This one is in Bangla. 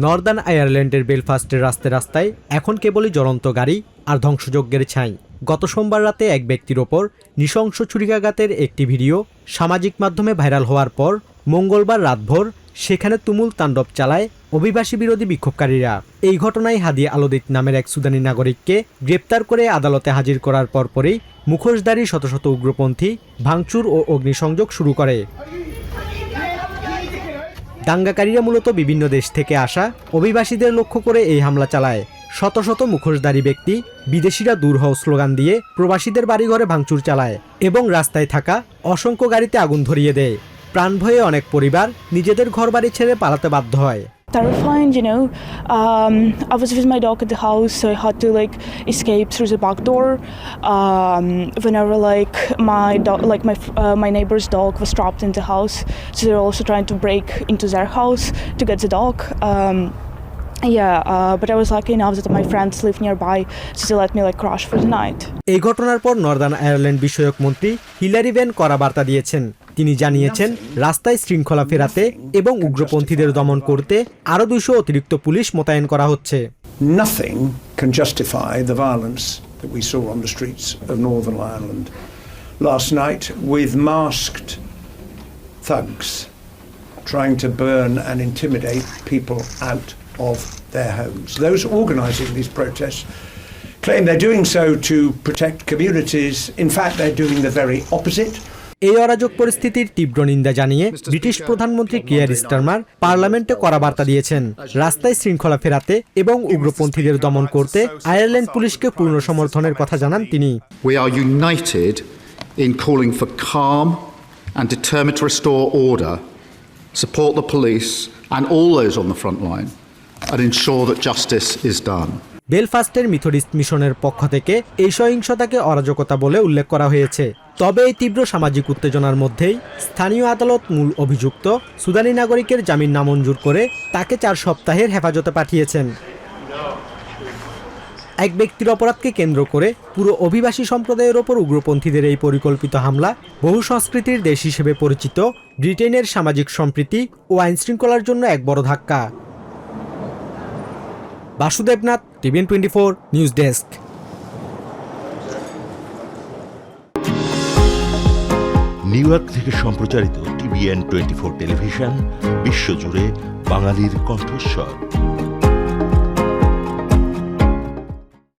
নর্দার্ন আয়ারল্যান্ডের বেলফাস্টের রাস্তায় রাস্তায় এখন কেবলই জ্বলন্ত গাড়ি আর ধ্বংসযজ্ঞের ছাই। গত সোমবার রাতে এক ব্যক্তির ওপর নৃশংস ছুরিকাঘাতের একটি ভিডিও সামাজিক মাধ্যমে ভাইরাল হওয়ার পর মঙ্গলবার রাতভর সেখানে তুমুল তাণ্ডব চালায় অভিবাসী বিরোধী বিক্ষোভকারীরা। এই ঘটনায় হাদি আলোদিত নামের এক সুদানি নাগরিককে গ্রেপ্তার করে আদালতে হাজির করার পরপরই মুখোশধারী শত শত উগ্রপন্থী ভাঙচুর ও অগ্নিসংযোগ শুরু করে। দাঙ্গাকারীরা মূলত বিভিন্ন দেশ থেকে আসা অভিবাসীদের লক্ষ্য করে এই হামলা চালায়। শত শত মুখোশধারী ব্যক্তি বিদেশিরা দূর হও স্লোগান দিয়ে প্রবাসীদের বাড়িঘরে ভাঙচুর চালায় এবং রাস্তায় থাকা অসংখ্য গাড়িতে আগুন ধরিয়ে দেয়। প্রাণ ভয়ে অনেক পরিবার নিজেদের ঘরবাড়ি ছেড়ে পালাতে বাধ্য হয়। Terrifying, I was with my dog at the house, so I had to escape through the back door. Whenever my dog, my neighbor's dog was trapped in the house, so they were also trying to break into their house to get the dog. But I was lucky enough that my friends live nearby, so they let me crash for the night. এই ঘটনার পর নর্দার্ন আয়ারল্যান্ড বিষয়ক মন্ত্রী হিলারি ভেন কড়া বার্তা দিয়েছেন। তিনি জানিয়েছেন রাস্তায় শৃঙ্খলা ফেরাতে এবং উগ্রপন্থীদের দমন করতে আরো 200 অতিরিক্ত পুলিশ মোতায়েন করা হচ্ছে। Nothing can justify the violence that we saw on the streets of Northern Ireland last night with masked thugs trying to burn and intimidate people out of their homes. Those organising these protests claim they're doing so to protect communities. In fact, they're doing the very opposite. এই অরাজক পরিস্থিতির তীব্র নিন্দা জানিয়ে ব্রিটিশ প্রধানমন্ত্রী কিয়ার স্টারমার পার্লামেন্টে কড়া বার্তা দিয়েছেন। রাস্তায় শৃঙ্খলা ফেরাতে এবং উগ্রপন্থীদের দমন করতে আয়ারল্যান্ড পুলিশকে পূর্ণ সমর্থনের কথা জানান তিনি। We are united in calling for calm and determined to restore order, support the police and all those on the front line, and ensure that justice is done. বেলফাস্টের মিথোডিস্ট মিশনের পক্ষ থেকে এই সহিংসতাকে অরাজকতা বলে উল্লেখ করা হয়েছে। তবে এই তীব্র সামাজিক উত্তেজনার মধ্যেই স্থানীয় আদালত মূল অভিযুক্ত সুদানি নাগরিকের জামিন নামঞ্জুর করে তাকে 4 সপ্তাহের হেফাজতে পাঠিয়েছেন। এক ব্যক্তির অপরাধকে কেন্দ্র করে পুরো অভিবাসী সম্প্রদায়ের ওপর উগ্রপন্থীদের এই পরিকল্পিত হামলা বহু সংস্কৃতির দেশ হিসেবে পরিচিত ব্রিটেনের সামাজিক সম্প্রীতি ও আইনশৃঙ্খলার জন্য এক বড় ধাক্কা। Basudeb Nath, TVN 24 news desk. New York থেকে সম্প্রচারিত টিভিএন 24 টেলিভিশন বিশ্বজুড়ে বাঙালির কণ্ঠস্বর।